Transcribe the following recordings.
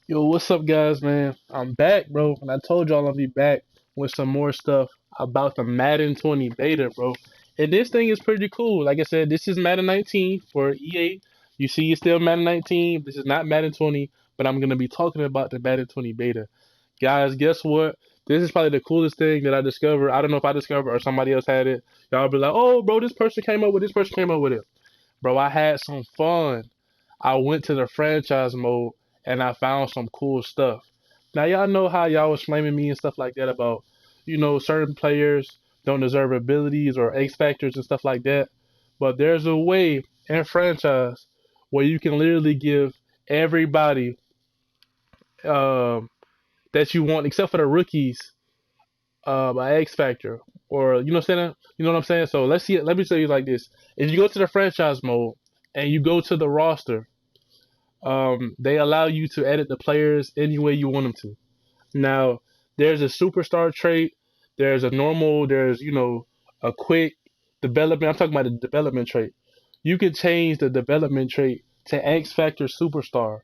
Yo, what's up, guys, man? I'm back, bro, and I told y'all I'll be back with some more stuff about the Madden 20 beta, bro. And this thing is pretty cool. Like I said, this is Madden 19 for EA. You see, it's still Madden 19. This is not Madden 20, but I'm gonna be talking about the Madden 20 beta. Guys, guess what? This is probably the coolest thing that I discovered. I don't know if I discovered or somebody else had it. Y'all be like, oh, bro, this person came up with this person came up with it. Bro, I had some fun. I went to the franchise mode and I found some cool stuff. Now y'all know how y'all was flaming me and stuff like that about, certain players don't deserve abilities or X factors and stuff like that. But there's a way in franchise where you can literally give everybody um, that you want, except for the rookies, an X factor, or you know what I'm saying? You know what I'm saying? So let's see. Let me tell you like this: if you go to the franchise mode and you go to the roster, they allow you to edit the players any way you want them to. Now, there's a superstar trait, there's a normal, there's a quick development. I'm talking about the development trait. You can change the development trait to X Factor Superstar,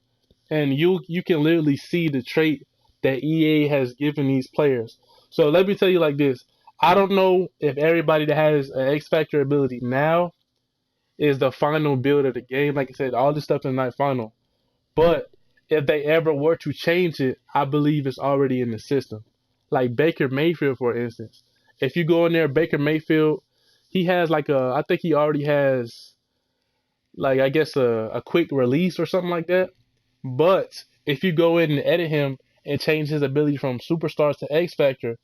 and you can literally see the trait that EA has given these players. So let me tell you like this: I don't know if everybody that has an X Factor ability now is the final build of the game. Like I said, all this stuff is not final. But if they ever were to change it, I believe it's already in the system. Like Baker Mayfield, for instance. If you go in there, Baker Mayfield, he has I think he already has, like, I guess a quick release or something like that. But if you go in and edit him and change his ability from Superstars to X Factor,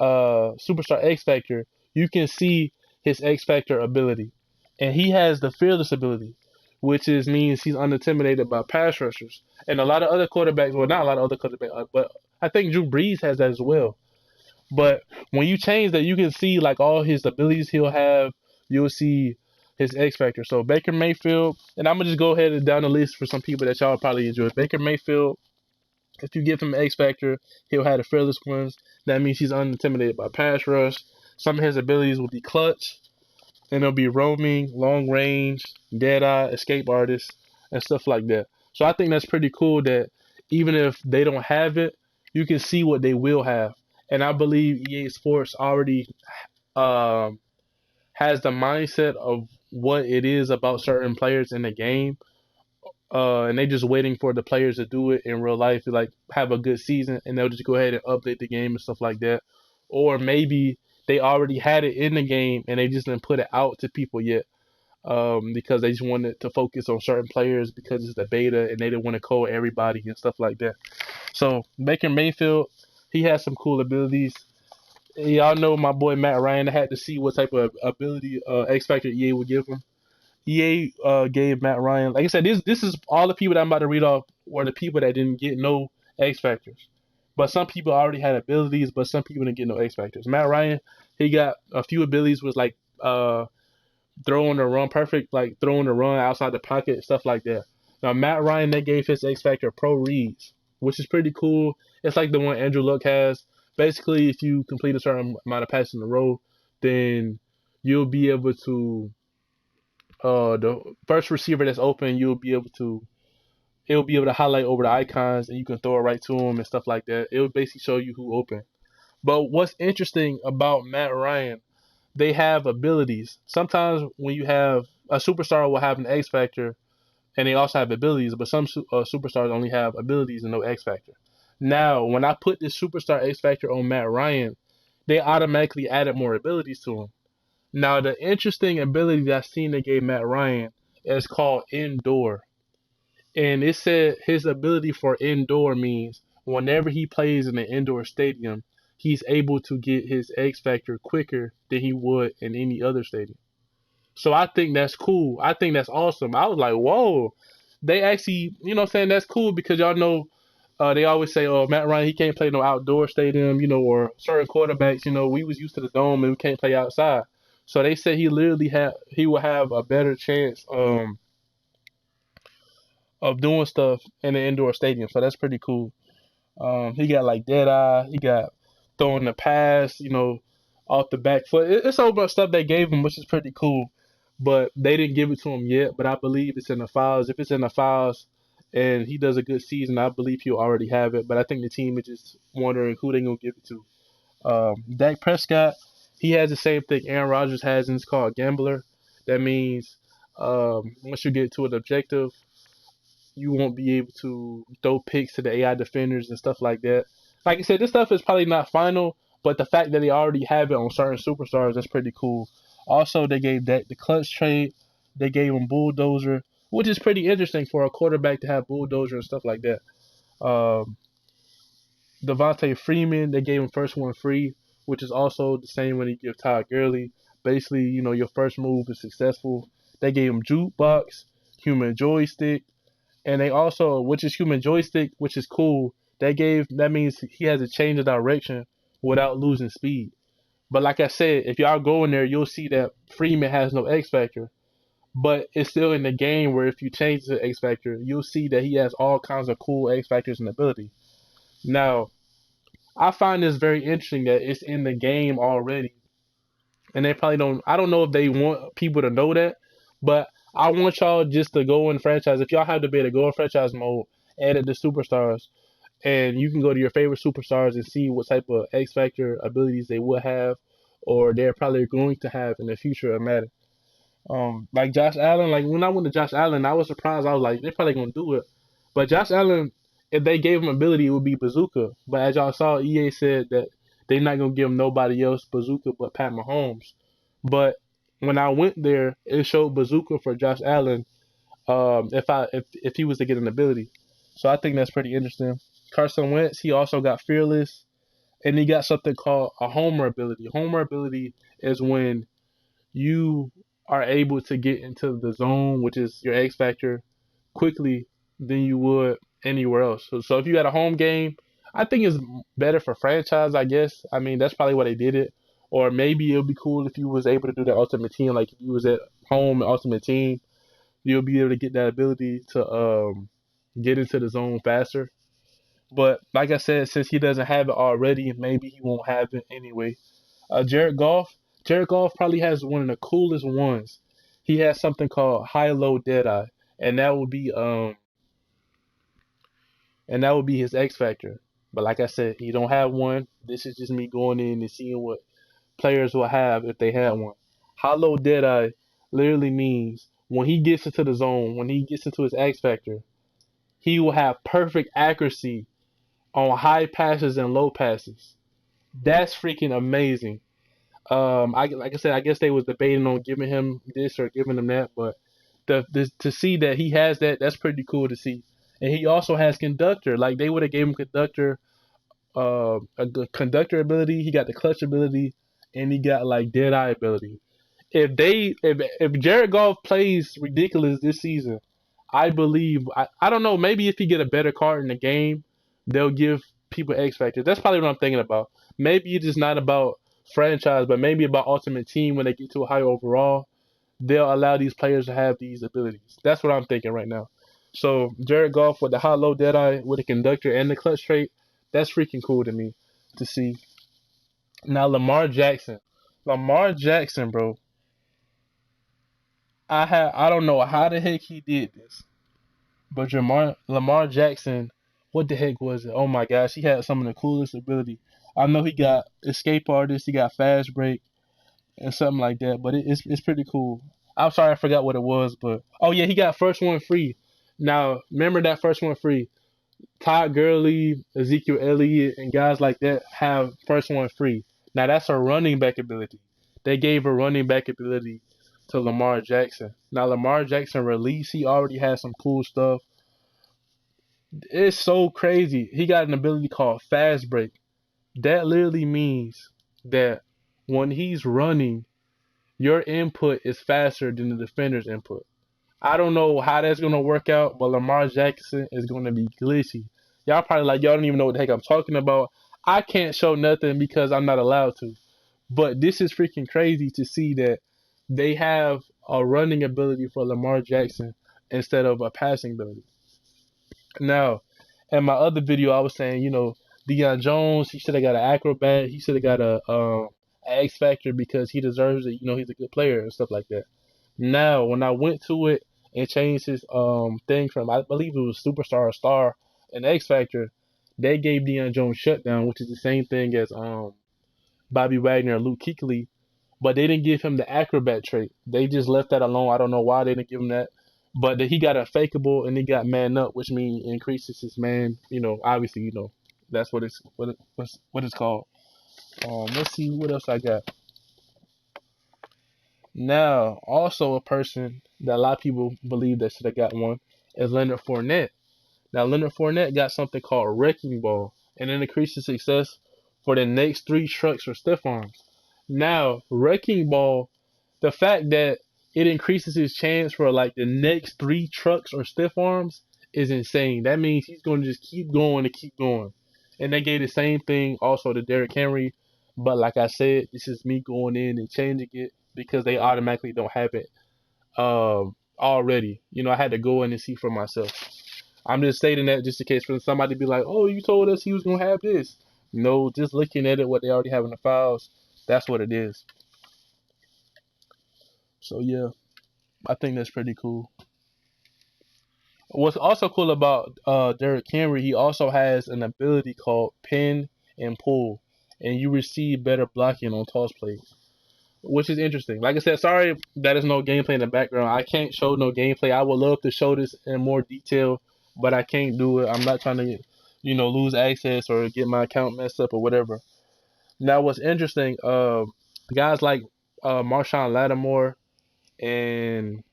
Superstar X Factor, you can see his X Factor ability. And he has the fearless ability, which is means he's unintimidated by pass rushers. And a lot of other quarterbacks, well, not a lot of other quarterbacks, but I think Drew Brees has that as well. But when you change that, you can see like all his abilities he'll have. You'll see his X factor. So Baker Mayfield, and I'm gonna just go ahead and down the list for some people that y'all probably enjoy. Baker Mayfield, if you give him an X factor, he'll have the fearless ones. That means he's unintimidated by pass rush. Some of his abilities will be clutch, and it'll be roaming, long range, dead eye, escape artist, and stuff like that. So I think that's pretty cool that even if they don't have it, you can see what they will have. And I believe EA Sports already um, has the mindset of what it is about certain players in the game, and they just waiting for the players to do it in real life, to like have a good season, and they'll just go ahead and update the game and stuff like that. Or maybe they already had it in the game and they just didn't put it out to people yet, because they just wanted to focus on certain players because it's the beta and they didn't want to call everybody and stuff like that. So Baker Mayfield, he has some cool abilities. Y'all know my boy Matt Ryan. I had to see what type of ability X Factor EA would give him. EA gave Matt Ryan. Like I said, this is all the people that I'm about to read off were the people that didn't get no X Factors. But some people already had abilities, but some people didn't get no X Factors. Matt Ryan, he got a few abilities, was like throwing the run perfect, like throwing the run outside the pocket, stuff like that. Now Matt Ryan, they gave his X Factor Pro Reads, which is pretty cool. It's like the one Andrew Luck has. Basically, if you complete a certain amount of passes in a row, then you'll be able to the first receiver that's open, it'll be able to highlight over the icons and you can throw it right to him and stuff like that. It'll basically show you who open. But what's interesting about Matt Ryan, they have abilities. Sometimes when you have a superstar will have an X factor and they also have abilities, but some superstars only have abilities and no X factor. Now, when I put this superstar X factor on Matt Ryan, they automatically added more abilities to him. Now, the interesting ability that I seen they gave Matt Ryan is called Indoor. And it said his ability for Indoor means whenever he plays in an indoor stadium, he's able to get his X Factor quicker than he would in any other stadium. So I think that's cool. I think that's awesome. I was like, whoa. They actually, what I'm saying, that's cool because y'all know they always say, oh, Matt Ryan, he can't play no outdoor stadium, or certain quarterbacks, we was used to the dome and we can't play outside. So they said he will have a better chance of doing stuff in an indoor stadium. So that's pretty cool. He got like dead eye, he got throwing the pass, off the back foot. It's a whole bunch of stuff they gave him, which is pretty cool. But they didn't give it to him yet. But I believe it's in the files. If it's in the files, and he does a good season, I believe he'll already have it. But I think the team is just wondering who they're gonna give it to. Dak Prescott, he has the same thing Aaron Rodgers has, and it's called gambler. That means once you get to an objective, you won't be able to throw picks to the AI defenders and stuff like that. Like I said, this stuff is probably not final, but the fact that they already have it on certain superstars, that's pretty cool. Also, they gave Dak the clutch trade. They gave him bulldozer, which is pretty interesting for a quarterback to have bulldozer and stuff like that. Um, Devontae Freeman, they gave him first one free, which is also the same when you give Todd Gurley. Basically, your first move is successful. They gave him jukebox, human joystick, and they also, which is human joystick, which is cool. That means he has a change of direction without losing speed. But like I said, if y'all go in there, you'll see that Freeman has no X factor. But it's still in the game where if you change the X factor, you'll see that he has all kinds of cool X factors and ability. Now, I find this very interesting that it's in the game already. And they probably don't, I don't know if they want people to know that, but I want y'all just to go in franchise. If y'all have the ability to go in franchise mode, edit the superstars, and you can go to your favorite superstars and see what type of X Factor abilities they will have or they're probably going to have in the future of Madden. Like Josh Allen, like when I went to Josh Allen, I was surprised. I was like, they're probably gonna do it. But Josh Allen, if they gave him ability, it would be Bazooka. But as y'all saw, EA said that they're not gonna give him nobody else Bazooka but Pat Mahomes. But when I went there, it showed Bazooka for Josh Allen. If he was to get an ability, so I think that's pretty interesting. Carson Wentz, he also got fearless, and he got something called a homer ability. Homer ability is when you are able to get into the zone, which is your X factor, quickly than you would anywhere else. So if you had a home game, I think it's better for franchise, I guess. I mean, that's probably why they did it. Or maybe it would be cool if you was able to do the ultimate team, like if you was at home ultimate team, you'll be able to get that ability to get into the zone faster. But like I said, since he doesn't have it already, maybe he won't have it anyway. Jared Goff. Jared Goff probably has one of the coolest ones. He has something called high low deadeye, and that would be his X factor. But like I said, he don't have one. This is just me going in and seeing what players will have if they had one. High low deadeye literally means when he gets into the zone, when he gets into his X factor, he will have perfect accuracy on high passes and low passes. That's freaking amazing. Like I said, I guess they was debating on giving him this or giving him that, but to see that he has that, that's pretty cool to see. And he also has conductor. Like they would have gave him conductor, a good conductor ability. He got the clutch ability, and he got like dead eye ability. If Jared Goff plays ridiculous this season, I believe I don't know, maybe if he get a better card in the game, they'll give people X factors. That's probably what I'm thinking about. Maybe it's just not about franchise, but maybe about ultimate team when they get to a higher overall, they'll allow these players to have these abilities. That's what I'm thinking right now. So Jared Goff with the high low deadeye with the conductor and the clutch trait, that's freaking cool to me to see. Now Lamar Jackson. Lamar Jackson, bro. I don't know how the heck he did this. But Lamar Jackson, what the heck was it? Oh my gosh, he had some of the coolest ability. I know he got escape artist, he got fast break and something like that, but it's pretty cool. I'm sorry I forgot what it was, but oh yeah, he got first one free. Now remember that first one free. Todd Gurley, Ezekiel Elliott, and guys like that have first one free. Now that's a running back ability. They gave a running back ability to Lamar Jackson. Now Lamar Jackson release, he already has some cool stuff. It's so crazy. He got an ability called fast break. That literally means that when he's running, your input is faster than the defender's input. I don't know how that's gonna work out, but Lamar Jackson is gonna be glitchy. Y'all probably like y'all don't even know what the heck I'm talking about. I can't show nothing because I'm not allowed to. But this is freaking crazy to see that they have a running ability for Lamar Jackson instead of a passing ability. Now, in my other video, I was saying, Deion Jones, he should have got an acrobat. He should have got a X Factor because he deserves it. He's a good player and stuff like that. Now, when I went to it, and changed his thing from, I believe it was superstar or star and X Factor. They gave Deion Jones shutdown, which is the same thing as Bobby Wagner and Luke Kuechly, but they didn't give him the acrobat trait. They just left that alone. I don't know why they didn't give him that. But he got a fakeable and he got man up, which means increases his man. Obviously, that's what it's called. Let's see what else I got. Now, also a person that a lot of people believe that should have got one is Leonard Fournette. Now, Leonard Fournette got something called Wrecking Ball, and it increases success for the next 3 trucks or stiff arms. Now, Wrecking Ball, the fact that it increases his chance for like the next 3 trucks or stiff arms is insane. That means he's going to just keep going and keep going. And they gave the same thing also to Derrick Henry. But like I said, this is me going in and changing it because they automatically don't have it already. I had to go in and see for myself. I'm just stating that just in case for somebody to be like, oh, you told us he was going to have this. No, just looking at it, what they already have in the files, that's what it is. So, yeah, I think that's pretty cool. What's also cool about Derrick Henry, he also has an ability called pin and pull, and you receive better blocking on toss plays, which is interesting. Like I said, sorry that is no gameplay in the background. I can't show no gameplay. I would love to show this in more detail, but I can't do it. I'm not trying to, lose access or get my account messed up or whatever. Now, what's interesting, guys like Marshawn Lattimore and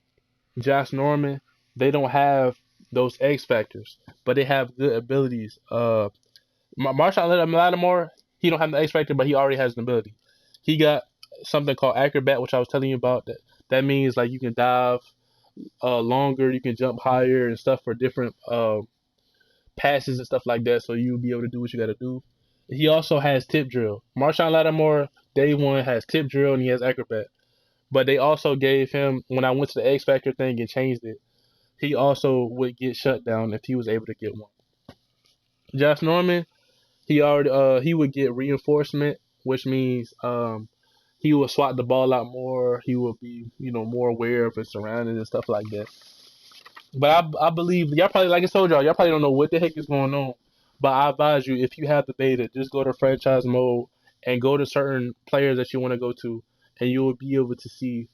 Josh Norman, they don't have those X factors, but they have good abilities. Marshawn Lattimore, he don't have the X factor, but he already has an ability. He got something called acrobat, which I was telling you about. That means like you can dive longer, you can jump higher and stuff for different passes and stuff like that. So you'll be able to do what you got to do. He also has tip drill. Marshawn Lattimore, day one, has tip drill and he has acrobat. But they also gave him, when I went to the X Factor thing and changed it, he also would get shut down if he was able to get one. Josh Norman, he would get reinforcement, which means he would swat the ball out more. He would be more aware of his surroundings and stuff like that. But I believe y'all probably, like I told y'all probably don't know what the heck is going on. But I advise you, if you have the beta, just go to franchise mode and go to certain players that you want to go to, and you will be able to see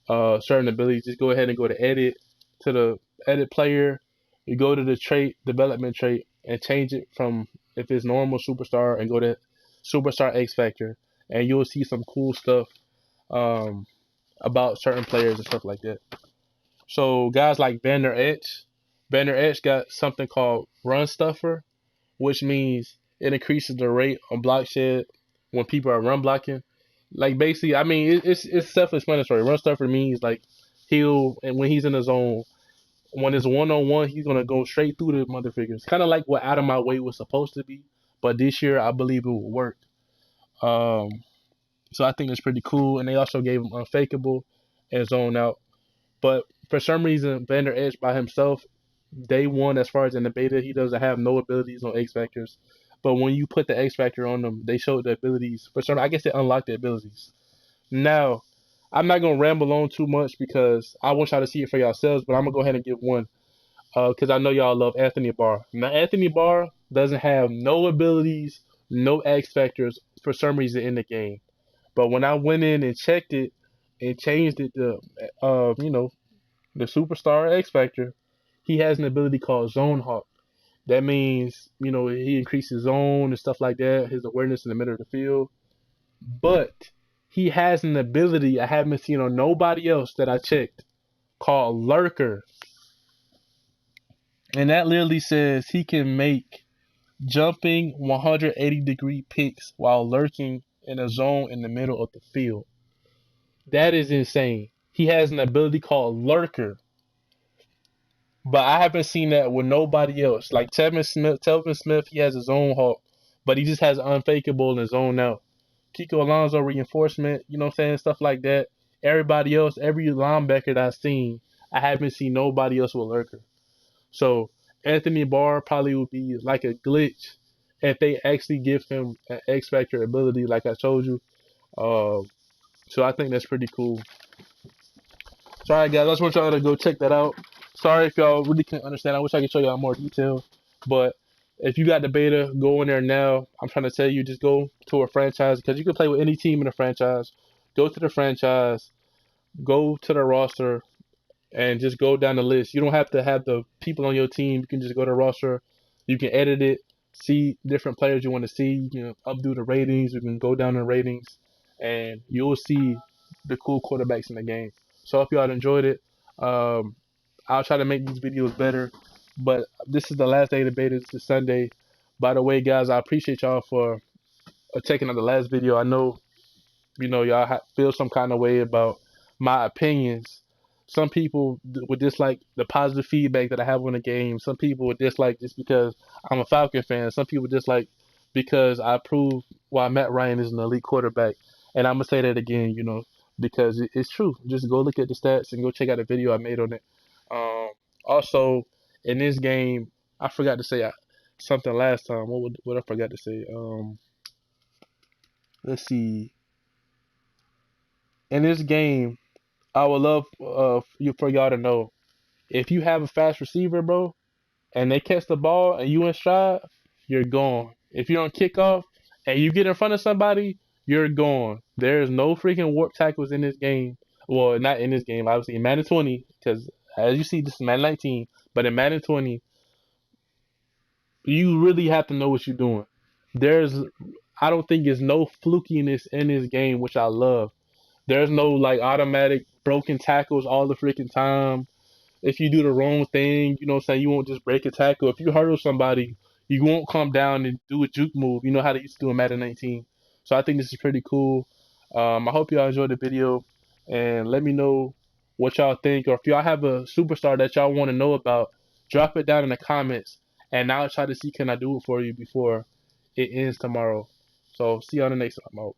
certain abilities. Just go ahead and go to edit, to the edit player. You go to the trait, development trait, and change it from, if it's normal superstar, and go to superstar X Factor, and you'll see some cool stuff about certain players and stuff like that. So guys like Vander Esch got something called Run Stuffer, which means it increases the rate on block shed when people are run blocking. Like basically, I mean, it's self-explanatory. Run Stuffer means like and when he's in the zone, when it's 1-on-1, he's gonna go straight through the motherfuckers. Kind of like what Out of My Way was supposed to be, but this year I believe it will work. So I think it's pretty cool, and they also gave him Unfakeable and Zone Out. But for some reason, Vander Esch by himself, day one, as far as in the beta, he doesn't have no abilities on X Factors. But when you put the X Factor on them, they showed the abilities. For some, I guess they unlocked the abilities. Now, I'm not going to ramble on too much because I want y'all to see it for yourselves, but I'm going to go ahead and give one because I know y'all love Anthony Barr. Now, Anthony Barr doesn't have no abilities, no X Factors for some reason in the game. But when I went in and checked it and changed it to, the Superstar X Factor, he has an ability called Zone Hawk. That means, he increases zone and stuff like that, his awareness in the middle of the field. But he has an ability I haven't seen on nobody else that I checked called Lurker. And that literally says he can make jumping 180-degree picks while lurking in a zone in the middle of the field. That is insane. He has an ability called Lurker. But I haven't seen that with nobody else. Like Telvin Smith, he has his own hawk, but he just has Unfakeable and his own out. Kiko Alonso reinforcement, you know what I'm saying? Stuff like that. Everybody else, every linebacker that I've seen, I haven't seen nobody else with Lurker. So Anthony Barr probably would be like a glitch if they actually give him an X Factor ability, like I told you. So I think that's pretty cool. Sorry, guys. I just want y'all to go check that out. Sorry if y'all really can't understand. I wish I could show y'all more detail. But if you got the beta, go in there now. I'm trying to tell you, just go to a franchise because you can play with any team in the franchise. Go to the franchise, go to the roster, and just go down the list. You don't have to have the people on your team. You can just go to the roster. You can edit it, see different players you want to see. You can updo the ratings. You can go down the ratings, and you'll see the cool quarterbacks in the game. So I hope y'all enjoyed it. Um, I'll try to make these videos better. But this is the last day of the beta. This is Sunday. By the way, guys, I appreciate y'all for checking out the last video. I know y'all feel some kind of way about my opinions. Some people would dislike the positive feedback that I have on the game. Some people would dislike just because I'm a Falcon fan. Some people dislike because I prove why Matt Ryan is an elite quarterback. And I'm gonna say that again, because it's true. Just go look at the stats and go check out the video I made on it. Also, in this game, I forgot to say something last time. What I forgot to say? Let's see. In this game, I would love for y'all to know if you have a fast receiver, bro, and they catch the ball and you in stride, you're gone. If you don't kick off and you get in front of somebody, you're gone. There's no freaking warp tackles in this game. Well, not in this game, obviously in Madden 20, because as you see, this is Madden 19, but in Madden 20, you really have to know what you're doing. I don't think there's no flukiness in this game, which I love. There's no like automatic broken tackles all the freaking time. If you do the wrong thing, you know what I'm saying, you won't just break a tackle. If you hurdle somebody, you won't come down and do a juke move. You know how they used to do in Madden 19. So I think this is pretty cool. I hope y'all enjoyed the video and let me know what y'all think, or if y'all have a superstar that y'all want to know about, drop it down in the comments and I'll try to see can I do it for you before it ends tomorrow. So see you on the next time. I'm out.